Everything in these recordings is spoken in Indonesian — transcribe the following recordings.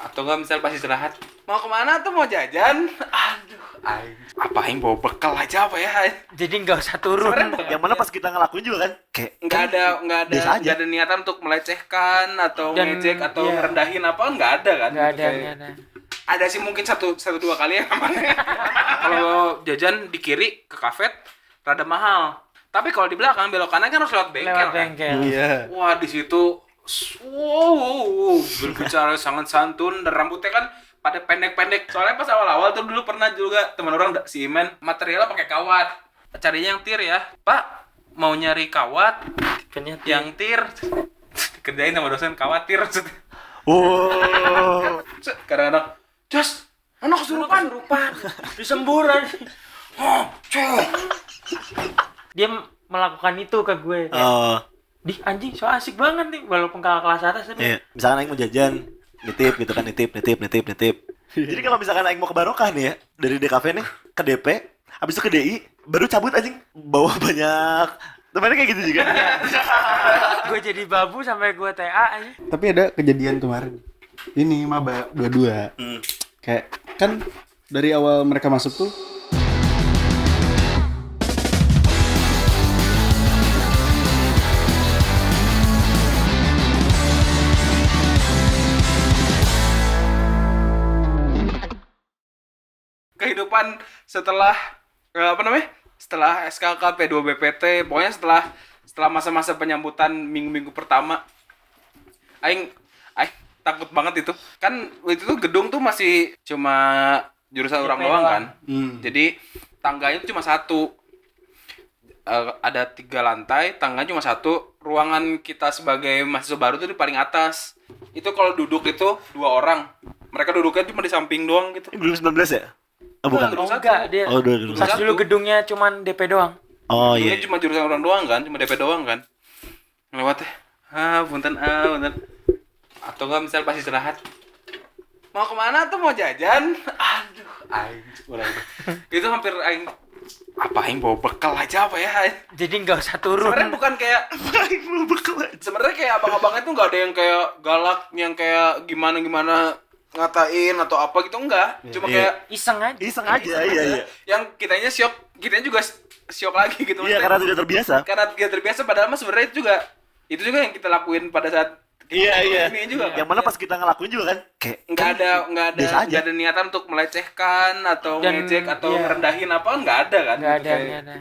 Atau enggak misal pas istirahat, mau kemana tuh, mau jajan? Aduh, apa yang bawa bekal aja apa ya? Jadi nggak usah turun. Yang mana pas kita ngelakuin juga kan kayak biasa aja. nggak ada niatan untuk melecehkan atau Dan, ngejek atau iya. ngerendahin apa, nggak ada kan? Nggak Gitu, ada, kayak- nggak ada. Ada sih mungkin satu dua kali ya namanya. Kalau jajan di kiri ke kafe rada mahal. Tapi kalau di belakang belok kanan kan harus lewat bengkel. Lewat kan? bengkel. Iya. Wah, di situ berbicara sangat santun dan rambutnya kan pada pendek-pendek. Soalnya pas awal-awal tuh dulu pernah juga teman orang si Imen materialnya pakai kawat. Carinya yang tir ya. Pak, mau nyari kawat Tipenya yang tir. Kerjain sama dosen khawatir. Wow. Kadang-kadang, "Jos, anak kesurupan." disembur aja. Dia melakukan itu ke gue. Oh, Di anjing so asik banget nih walaupun kakak kelas atas tapi iya. Misalkan Aing mau jajan, nitip gitu kan, nitip. Jadi kalau misalkan Aing mau ke Barokah nih ya, dari DKV nih ke DP, habis itu ke DI, baru cabut anjing, bawa banyak. Temennya kayak gitu juga. gue jadi babu sampai gue TA aja. Tapi ada kejadian kemarin. Ini maba dua-dua. Kayak kan dari awal mereka masuk tuh Kehidupan setelah setelah SKK P2BPT, pokoknya setelah masa-masa penyambutan minggu-minggu pertama, aing takut banget itu. Kan waktu itu gedung tuh masih cuma jurusan orang doang kan. Jadi tangganya tuh cuma satu. Ada 3 lantai, tangganya cuma satu. Ruangan kita sebagai mahasiswa baru tuh di paling atas. Itu kalau duduk itu 2 orang. Mereka duduknya cuma di samping doang gitu. Ini 2019 ya? Oh, bukan. Gedung Oh satu. enggak, dia Oh, dulu. pas dulu gedungnya cuman DP doang. Oh Ini iya. cuma jurusan orang doang kan, cuma DP doang kan. Lewat punten. Atau enggak misal pas istirahat, mau kemana tuh, mau jajan? Aduh, itu hampir aing, apa aing bawa bekal aja apa ya? Jadi nggak usah turun. Sebenarnya bukan kayak sebenarnya kayak abang-abangnya tuh nggak ada yang kayak galak, yang kayak gimana ngatain atau apa gitu, enggak. Cuma Iya. kayak Iseng aja. Iseng aja, iya. yang kitanya syok, kitanya juga syok lagi gitu. Iya, karena tidak terbiasa. Karena dia terbiasa, padahal mah sebenarnya itu juga yang kita lakuin pada saat Iya. ini juga kan. Yang mana pas kita ngelakuin juga kan kayak nggak biasa aja. ada niatan untuk melecehkan atau Dan, ngejek atau iya. ngerendahin apa, nggak ada kan. Nggak Gitu, ada, kayak- nggak ada.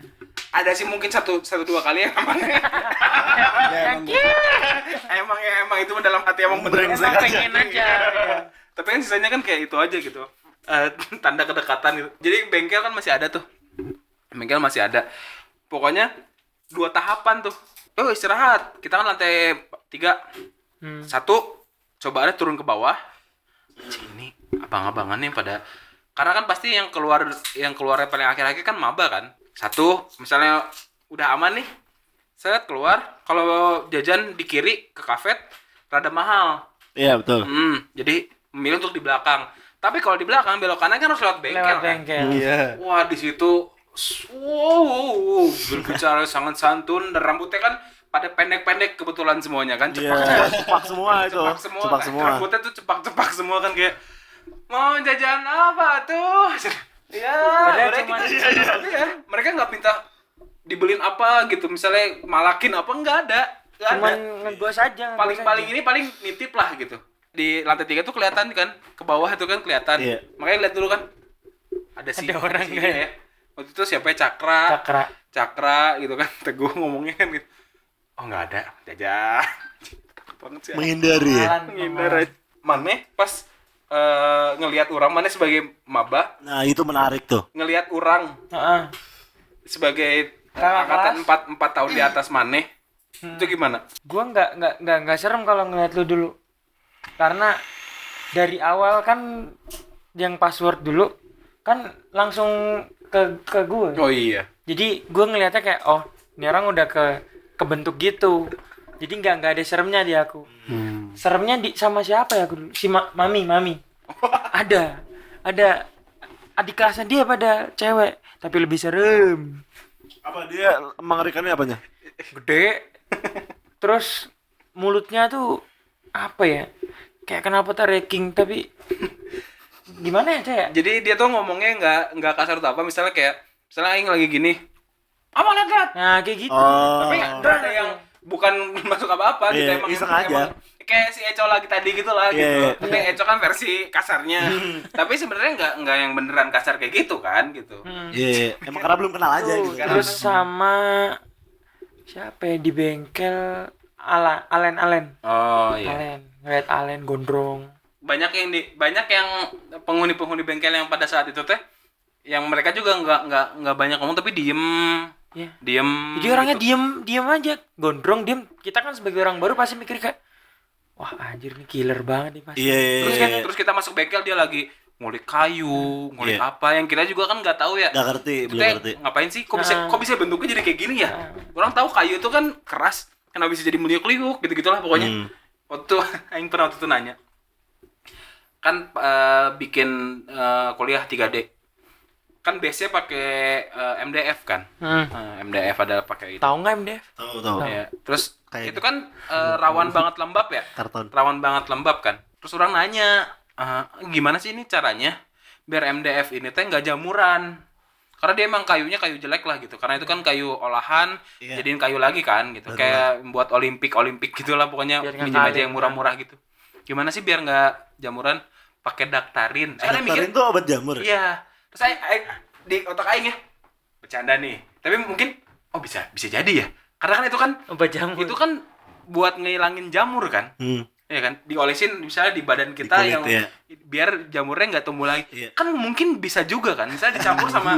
ada sih mungkin satu dua kali ya namanya. emang itu dalam hati emang bener. Brengsek Emang aja. pengen aja. Tapi kan sisanya kan kayak itu aja gitu. Tanda kedekatan gitu. Jadi bengkel kan masih ada tuh. Bengkel masih ada. Pokoknya 2 tahapan tuh. Oh, istirahat. Kita kan lantai 3. Satu, coba ada turun ke bawah. Cik, ini abang-abangan nih pada, karena kan pasti yang keluarnya paling akhir-akhir kan maba kan. Satu, misalnya udah aman nih, saya keluar. Kalau jajan di kiri ke kafe rada mahal. Iya, betul. Jadi memilih untuk di belakang. Tapi kalau di belakang belok kanan kan harus lewat bengkel. Lewat kan? bengkel. Iya. Wah, di situ berbicara sangat santun dan rambutnya kan pada pendek-pendek kebetulan semuanya kan, cepak Iya, cepak semua itu. cepak semua. Rambutnya tuh cepak semua kan, kayak mau jajan apa tuh? Ya, Padahal mereka, cuman- iya, mereka nggak minta dibeliin apa gitu, misalnya malakin apa, nggak ada. Cuman ngegos aja. Paling ini paling nitip lah gitu. Di lantai 3 tuh kelihatan kan, ke bawah itu kan kelihatan. Iya. Makanya lihat dulu kan, ada orang si nggak ya. Waktu itu siapa ya? Cakra gitu kan. Teguh ngomongnya kan gitu. Oh, nggak ada, jajan. Takut banget sih. Menghindari ya. Menghindar aja. Maneh pas ngelihat orang, maneh sebagai maba Nah, itu menarik tuh. ngelihat orang Heeh. sebagai Kakak angkatan kelas. 4 tahun di atas maneh. Itu gimana? Gua nggak serem kalau ngeliat lu dulu. Karena dari awal kan yang password dulu kan langsung ke gue. Oh iya. Jadi gue ngeliatnya kayak, oh ini orang udah kebentuk gitu. Jadi nggak ada seremnya di aku. Seremnya sama siapa ya aku dulu? Si Mami. ada adik kelasnya dia pada cewek, tapi lebih serem. Apa dia mengerikannya apanya? Gede. Terus mulutnya tuh apa ya? kayak kenapa tak ranking tapi gimana ya kayak Jadi dia tuh ngomongnya nggak kasar atau apa, misalnya kayak misalnya aing lagi gini. Apa lihat? nah kayak gitu. Tapi nggak ada yang bukan masuk apa-apa gitu, Iya, emang iseng aja. kayak si Eco lagi tadi gitu lah Iya, gitu. iya. Tapi Eco kan versi kasarnya. Tapi sebenarnya nggak yang beneran kasar kayak gitu kan gitu. Iya, emang karena belum kenal aja gitu. Terus sama siapa ya di bengkel Alen Oh iya. Alen ngeliat Alen gondrong. Banyak yang penghuni-penghuni bengkel yang pada saat itu teh yang mereka juga nggak banyak ngomong tapi diem. Ya. Diem. Jadi orangnya gitu. diem aja, gondrong diem. Kita kan sebagai orang baru pasti mikir kayak, wah anjir nih killer banget nih pasti. Iya. Terus kita masuk bengkel dia lagi ngulik kayu, ngulik Iya. apa yang kita juga kan nggak tahu ya. Gak ngerti, Itu belum kayak, ngerti. ngapain sih? Kok bisa bentuknya jadi kayak gini ya? Orang tahu kayu itu kan keras, kenapa bisa jadi meliuk-liuk gitu-gitulah pokoknya. Waktu aing pernah waktu itu nanya. Kan bikin kuliah 3D. Kan base-nya pakai MDF kan. MDF adalah pakai itu. Tahu nggak MDF? Tahu. Ya. Terus Kayak itu kan rawan banget lembab ya. Karton. Rawan banget lembab kan. Terus orang nanya, gimana sih ini caranya biar MDF ini teh nggak jamuran? Karena dia emang kayunya kayu jelek lah gitu. Karena itu kan kayu olahan, Iya. jadiin kayu lagi kan gitu. Kayak buat olimpik gitulah pokoknya, Biar nggak pinjam aja karet, yang murah-murah gitu. Gimana sih biar nggak jamuran? Pakai daktarin. Saya mikir, Daktarin tuh obat jamur. iya. Terus aing di otak aing ya, bercanda nih. Tapi mungkin bisa jadi ya. Karena kan Obat jamur. itu kan buat ngilangin jamur kan. Ya kan, diolesin misalnya di badan kita Di kulit, yang ya. biar jamurnya nggak tumbuh lagi. Iya. Kan mungkin bisa juga kan, misalnya dicampur sama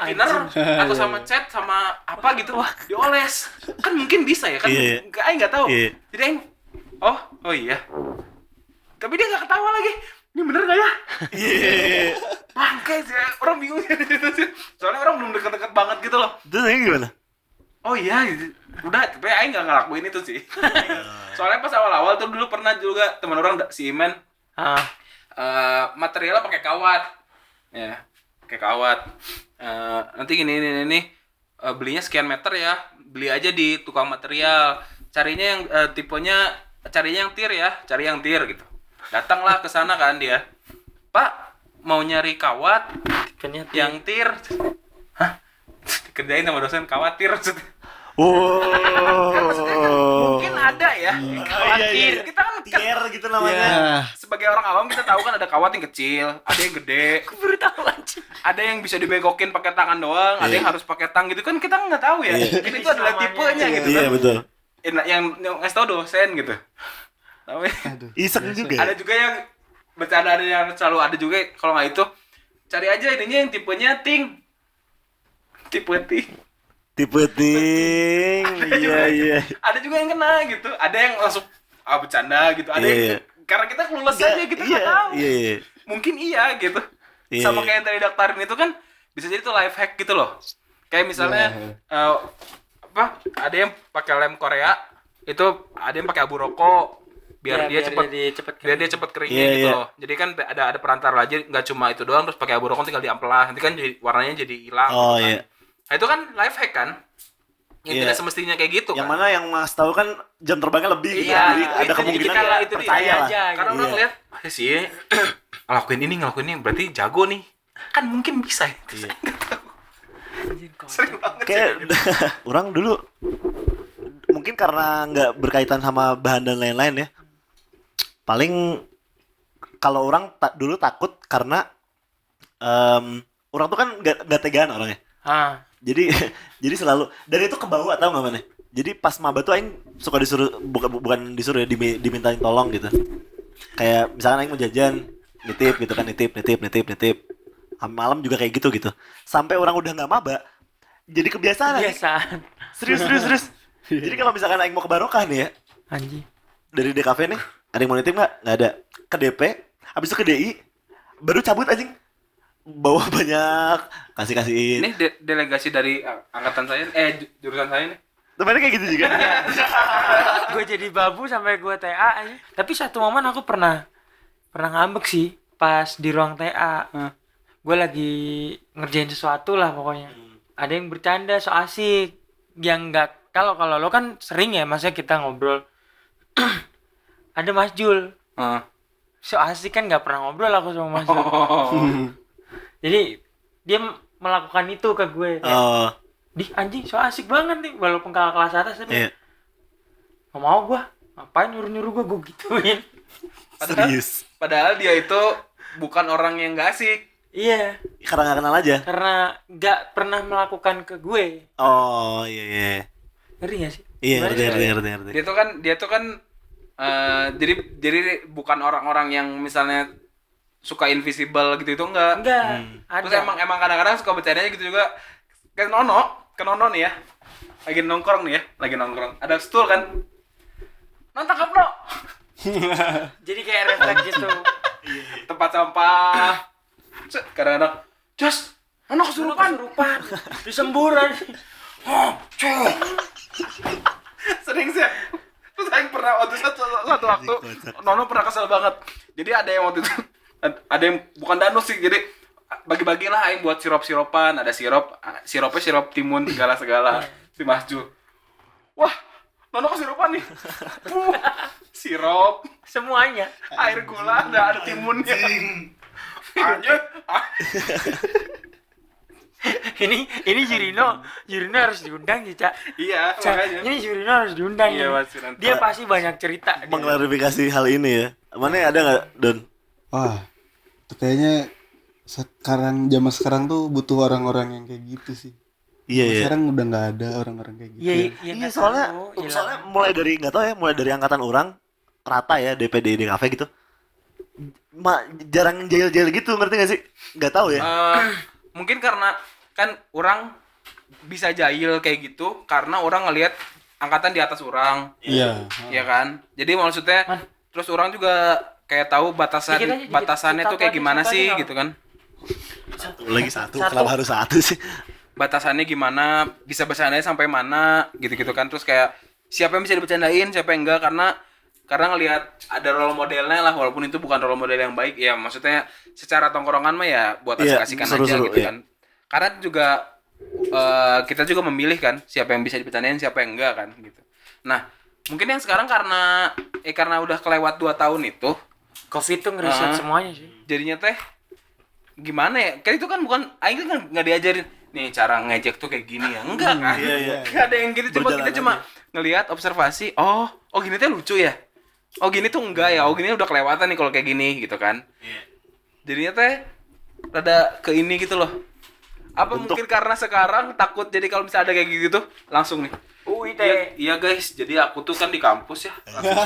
thinner atau sama cat sama apa gitu, dioles. Kan mungkin bisa ya kan? Iya. Nggak tahu. Iya. Jadi aing, oh iya. Tapi dia nggak ketawa lagi. Ini bener gak ya? Iya. Bangke sih, orang bingung gitu sih. Soalnya orang belum deket-deket banget gitu loh. Terus ini gimana? Oh iya, gitu. Udah, tapi aing nggak ngelakuin itu sih. Soalnya pas awal-awal tuh dulu pernah juga teman orang si Iman materialnya pakai kawat, ya, pakai kawat. Nanti gini, belinya sekian meter ya, beli aja di tukang material. Carinya yang carinya yang tir ya, cari yang tir gitu. Datanglah ke sana kan dia, Pak mau nyari kawat yang tir. Hah? Kerjain sama dosen khawatir. Mungkin ada ya. Khawatir. Kita kan Tier gitu namanya. sebagai orang awam kita tahu kan ada kawat yang kecil, ada yang gede. Aku baru tahu aja. Ada yang bisa dibegokin pakai tangan doang, ada yang harus pakai tang gitu kan kita nggak tahu ya. Mungkin itu adalah tipenya gitu Iya kan. betul. Yang ngasih tahu dosen gitu. Tapi Iseng juga. ada juga yang bercanda, ada yang selalu ada juga kalau nggak itu cari aja ininya yang tipenya ting. Tipe ting. Tipe ting. Iya. Ada juga yang kena gitu, ada yang langsung bercanda gitu, ada yang karena kita kelulus aja kita nggak tahu. Iya. Mungkin iya gitu. Iya. Sama kayak yang tadi daktarin itu kan bisa jadi tuh life hack gitu loh. Kayak misalnya ada yang pakai lem Korea, itu ada yang pakai abu rokok biar dia cepet kering Iya, gitu iya. loh. Jadi kan ada perantara aja, nggak cuma itu doang, terus pakai abu rokok tinggal diamplas, nanti kan warnanya jadi hilang. Oh gitu kan. iya. Nah, itu kan life hack kan? Yang Iya. tidak semestinya kayak gitu Yang kan. mana yang Mas tahu kan jam terbangnya lebih gitu. Iya, Jadi ada itu kemungkinan jadi kita- itu percaya dia lah. aja. Karena orang Iya. ngeliat, sih ngelakuin ini berarti jago nih. Kan mungkin bisa ya. Terus saya nggak tahu. Sering banget Kayak sih. orang dulu mungkin karena nggak berkaitan sama bahan dan lain-lain ya. Paling kalau orang dulu takut karena orang tuh kan nggak tegaan orangnya. Jadi jadi selalu dan itu kebawa tau nggak mana? Jadi pas maba tuh aing suka disuruh bukan disuruh ya dimintain tolong gitu. Kayak misalkan aing mau jajan nitip gitu kan nitip. Malam juga kayak gitu. Sampai orang udah nggak maba jadi kebiasaan. anjing. Kebiasaan. Serius. Jadi kalau misalkan aing mau ke Barokah nih ya Anjing. dari DKV nih ada yang mau nitip nggak ada ke DP habis itu ke DI baru cabut anjing bawa banyak kasihin. Ini delegasi dari angkatan saya, jurusan saya nih. Temennya kayak gitu juga. Gue jadi babu sampai gue TA aja. Tapi satu momen aku pernah ngambek sih pas di ruang TA. Gue lagi ngerjain sesuatu lah pokoknya. Ada yang bercanda so asik. Yang enggak kalau lo kan sering ya maksudnya kita ngobrol. Ada Mas Jul Heeh. So asik kan nggak pernah ngobrol aku sama Mas. Oh. Jadi dia melakukan itu ke gue. Oh, Di anjing so asik banget nih walaupun kakak kelas atas tapi iya. nggak mau gua. Ngapain nyuruh-nyuruh gua gituin. Serius. Padahal dia itu bukan orang yang gak asik. Iya, Karena nggak kenal aja. karena nggak pernah melakukan ke gue. Oh, iya iya. Ngerti gak sih? Iya, Gimana ngerti sih? ngerti. Dia tuh kan jadi bukan orang-orang yang misalnya suka invisible gitu itu enggak. Enggak, ada. Terus emang kadang-kadang suka bercandanya gitu juga. Kayak Nono nih ya. Lagi nongkrong nih ya, Ada stool kan. Non tangkap no. Jadi kayak refleks gitu. Tempat sampah. Set, kadang-kadang, Jos, Nono kesurupan. Kesurupan. Disemburan. Sering sih. Terus Aing pernah waktu satu waktu Nono pernah kesel banget. Jadi ada yang waktu itu ada yang bukan danus sih. Jadi bagi-bagilah Aing buat sirupan, ada sirupnya sirup timun segala si Mas Jul. Wah, Nono kesurupan nih. Sirup, Semuanya. air gula, ada timunnya. Anjir. Ini Jurino harus diundang sih, Cak. Iya, makanya. Ini Jurino harus diundang. Iya, ini. pasti nanti. Dia pasti banyak cerita. dia. Mengklarifikasi hal ini ya. Mana ada nggak, Don? Wah, itu kayaknya zaman sekarang tuh butuh orang-orang yang kayak gitu sih. Iya iya. Sekarang udah nggak ada orang-orang kayak gitu. Iya, iya, Iya, nggak soalnya tahu, soalnya hilang. mulai dari nggak tahu ya, mulai dari angkatan orang rata ya DPD di kafe gitu. Jarang jail-jail gitu, ngerti gak sih? Nggak tahu ya. Mungkin karena kan orang bisa jahil kayak gitu karena orang ngelihat angkatan di atas orang, Iya. ya kan? Jadi maksudnya Man. terus orang juga kayak tahu Dikit aja, dikit. batasannya tuh kayak Satu gimana aja, sih satu. gitu kan? Lagi satu, Satu. kenapa harus satu sih? Batasannya gimana, bisa bercandanya sampai mana gitu-gitu kan. Terus kayak siapa yang bisa dibercandain, siapa yang enggak karena ngelihat ada role modelnya lah, walaupun itu bukan role model yang baik ya, maksudnya secara tongkrongan mah ya buat Iya, asik-asikan aja seru-seru, gitu iya. kan. Karena juga kita juga memilih kan siapa yang bisa dibercandain, siapa yang enggak kan gitu. Nah, mungkin yang sekarang karena udah kelewat 2 tahun itu, Covid tuh ngeriset Ah. semuanya sih. jadinya teh gimana ya? Kan itu kan bukan aing kan nggak diajarin nih cara ngejek tuh kayak gini ya. Enggak kan? Iya, iya. Nggak ada yang gitu, cuma Berjalan kita cuma aja. ngelihat observasi, oh gini tuh lucu ya. Oh gini tuh enggak ya. Oh gini udah kelewatan nih kalau kayak gini gitu kan. Jadinya teh rada ke ini gitu loh. Apa Bentuk. mungkin karena sekarang takut jadi kalau misalnya ada kayak gitu langsung nih. UIT. Iya guys, jadi aku tuh kan di kampus ya. Langsung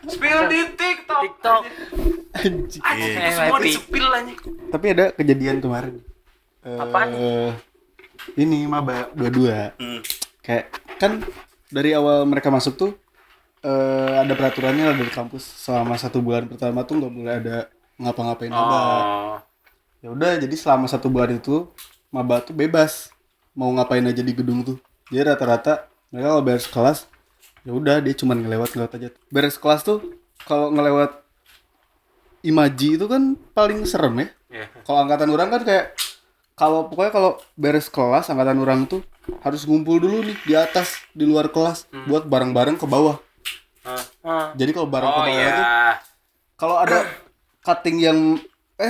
spill di TikTok. TikTok. Anjing. Anjing, Iya. semua Happy. di spill anjing. Tapi ada kejadian kemarin. Apaan Ini maba 22. Kayak kan dari awal mereka masuk tuh ada peraturannya lah dari kampus selama 1 bulan pertama tuh nggak boleh ada ngapa-ngapain maba. Oh. Ya udah, jadi selama 1 bulan itu maba tuh bebas mau ngapain aja di gedung tuh. Jadi rata-rata mereka kalau beres kelas ya udah dia cuman ngelewat aja. Beres kelas tuh kalau ngelewat Imaji itu kan paling serem ya. Iya. Kalau angkatan orang kan kayak pokoknya kalau beres kelas angkatan orang tuh harus ngumpul dulu nih di atas di luar kelas buat bareng-bareng ke bawah. Ah. Jadi kalau bareng ke Oh bawah iya. tuh kalau ada cutting yang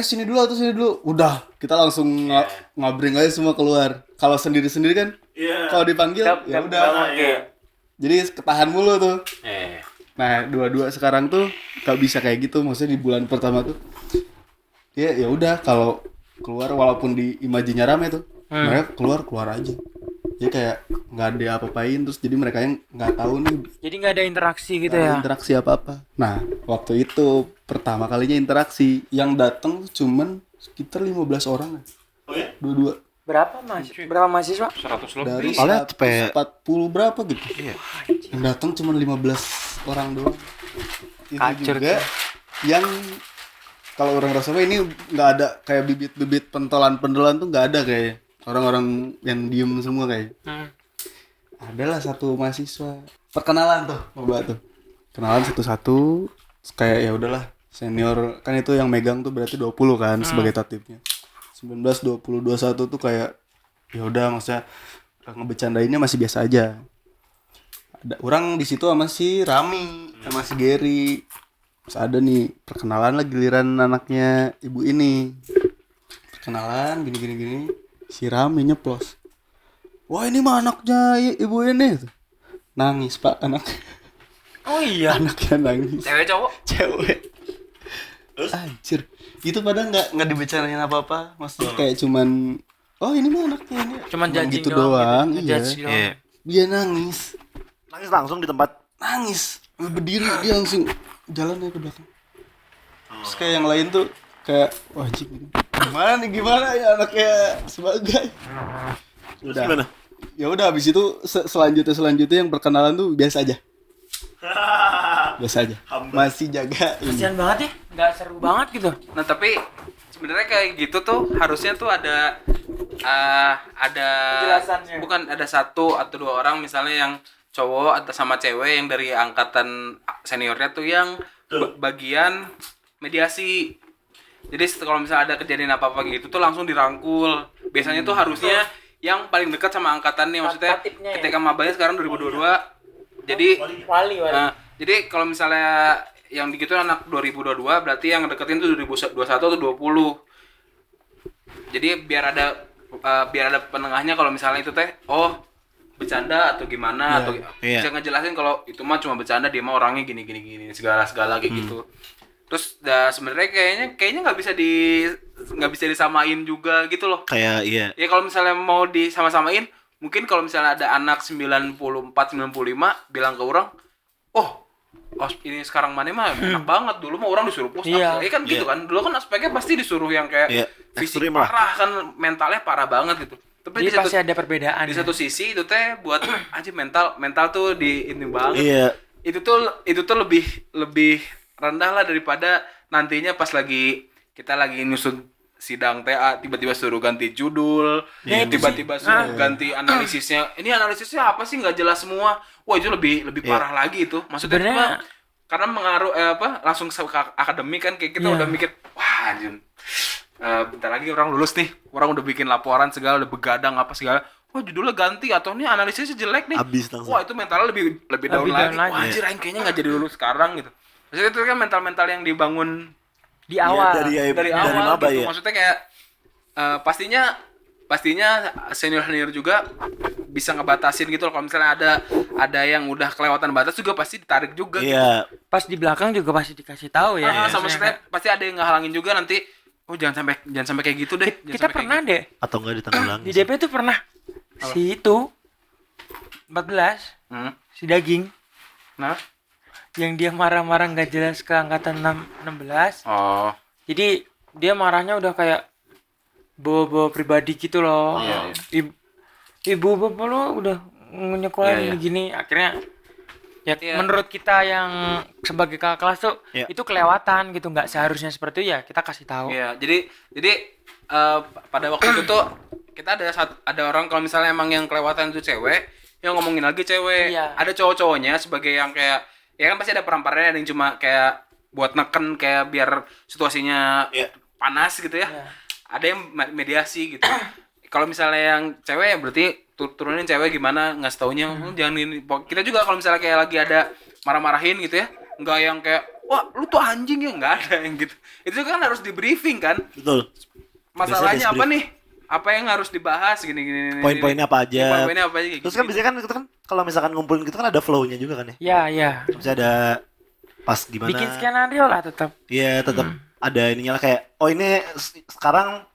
sini dulu atau sini dulu, udah kita langsung ngabring aja semua keluar. Kalau sendiri-sendiri kan kalau dipanggil ya udah. Oke. Jadi ketahan mulu tuh. Eh. Nah, dua sekarang tuh gak bisa kayak gitu. Maksudnya di bulan pertama tuh ya udah kalau keluar walaupun di imajinya rame tuh, mereka keluar aja. Jadi kayak nggak ada apa-apain, terus jadi mereka yang nggak tahu nih Jadi nggak ada interaksi gitu nggak ada ya. interaksi apa-apa. Nah, waktu itu pertama kalinya interaksi, yang datang cuman sekitar 15 orang. Oh ya? Dua-dua Berapa mahasiswa? 100 dari lebih. Soalnya cepet. 40 berapa gitu. Iya. Yang datang cuma 15 orang doang. Itu Kacur, juga yang kalau orang rasa ini nggak ada kayak bibit-bibit pentolan-pentolan tuh nggak ada kayak orang-orang yang diem semua kayak. Adalah satu mahasiswa perkenalan tuh, coba tuh kenalan satu-satu kayak ya udahlah senior kan itu yang megang tuh berarti 20 kan sebagai tatipnya 19, 20, 21 tuh kayak ya udah maksudnya ngebecandainnya masih biasa aja. Ada orang di situ sama si Rami sama si Gary Terus ada nih perkenalan lah giliran anaknya ibu ini. Perkenalan gini. Si Rami nyeplos. Wah ini mah anaknya ibu ini. Nangis pak anak. Oh iya. Anaknya nangis. Cewek cowok? Cewek. Anjir. Itu padahal nggak dibicarain apa-apa. Maksudnya kayak cuman oh ini mah anaknya ini. Cuman judging gitu doang. gitu. Iya. Ngejudge doang. Iya. Dia nangis. Nangis langsung di tempat. Nangis. Berdiri dia langsung jalan aja ke belakang. Terus kayak yang lain tuh kayak wah anjing gimana ya anaknya sebagai Terus udah gimana? ya udah habis itu selanjutnya yang perkenalan tuh biasa aja masih jaga ini. Kasian banget ya, nggak seru banget gitu. Nah tapi sebenarnya kayak gitu tuh harusnya tuh ada Penjelasannya. bukan ada satu atau dua orang misalnya yang cowok atau sama cewek yang dari angkatan seniornya tuh yang bagian mediasi. Jadi kalau misalnya ada kejadian apa-apa gitu tuh langsung dirangkul. Biasanya tuh harusnya yang paling dekat sama angkatannya, maksudnya Tatipnya ya? ketika mabanya sekarang 2022. Jadi Wali. jadi kalau misalnya yang gitu anak 2022 berarti yang deketin tuh 2021 atau 20. Jadi biar ada penengahnya kalau misalnya itu teh bercanda atau gimana atau bisa ngejelasin kalau itu mah cuma bercanda, dia mah orangnya gini segala kayak gitu. Terus sebenarnya kayaknya nggak bisa disamain juga gitu loh. Kayak iya. Ya kalau misalnya mau disama-samain, mungkin kalau misalnya ada anak 94 95 bilang ke orang, "Oh, ini sekarang mana mah enak banget, dulu mah orang disuruh push up." Iya. Ya kan gitu kan. Dulu kan aspeknya pasti disuruh yang kayak fisik ekstrim lah. parah kan, mentalnya parah banget gitu. Tapi Jadi pasti ada perbedaan. di satu sisi itu teh buat aja mental tuh di ini banget. Iya. Itu tuh lebih rendah lah daripada nantinya pas kita lagi nyusun sidang TA tiba-tiba suruh ganti judul, tiba-tiba suruh ganti analisisnya. Ini analisisnya apa sih, nggak jelas semua. Wah, itu lebih parah lagi itu. Maksudnya Sebenarnya- karena mengaruh langsung ke akademik kan, kayak kita udah mikir, wah anjir. Bentar lagi orang lulus nih. Orang udah bikin laporan segala, udah begadang apa segala. Wah, judulnya ganti atau nih analisisnya jelek nih. Abis langsung. Wah, itu mentalnya lebih down lagi. Wah, anjir, aing kayaknya nggak jadi lulus sekarang gitu. Maksudnya itu kan mental yang dibangun Di awal. dari awal maba gitu. ya. Maksudnya kayak pastinya senior juga bisa ngebatasin gitu loh. Kalau misalnya ada yang udah kelewatan batas juga pasti ditarik juga gitu. Iya. Pas di belakang juga pasti dikasih tahu ya. Sama maksudnya pasti ada yang ngehalangin juga nanti. Oh, jangan sampai kayak gitu deh. Jangan Kita sampai pernah kayak deh Atau enggak ditanggulangi. di DP tuh pernah si itu 14 gitu. si daging Nah. yang dia marah-marah nggak jelas ke angkatan 16. Oh. Jadi dia marahnya udah kayak bawa pribadi gitu loh. Iya. Ibu bapak lo udah nyekolahin Iya. gini, akhirnya ya Iya. menurut kita yang sebagai kakak kelas tuh itu kelewatan gitu, nggak seharusnya seperti itu ya kita kasih tahu. Iya, jadi pada waktu itu tuh kita ada orang kalau misalnya emang yang kelewatan itu cewek, yang ngomongin lagi cewek. Iya. Ada cowok-cowoknya sebagai yang kayak ya kan pasti ada peramparnya, ada yang cuma kayak buat neken kayak biar situasinya panas gitu ya. Iya. Ada yang mediasi gitu. Kalau misalnya yang cewek ya berarti turunin cewek gimana ngasih taunya, jangan ini. Kita juga kalau misalnya kayak lagi ada marah-marahin gitu ya, nggak yang kayak wah lu tuh anjing ya, nggak ada yang gitu. Itu kan harus di briefing kan. Betul. Masalahnya Biasanya apa nih? Apa yang harus dibahas gini. Poin-poinnya apa aja. Poin-poinnya apa aja kayak Terus gitu. kan biasanya kan itu kan kalau misalkan ngumpulin gitu kan ada flow-nya juga kan ya. Ya, ya. Terus ada pas gimana. Bikin skenario lah tetap. Iya, tetap ada ininya lah kayak oh ini sekarang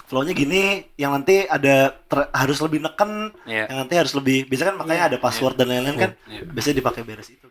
flow-nya gini, yang nanti ada harus lebih neken, Iya. yang nanti harus lebih biasanya kan makanya ada password dan lain-lain kan. Iya. Biasanya dipakai beres itu.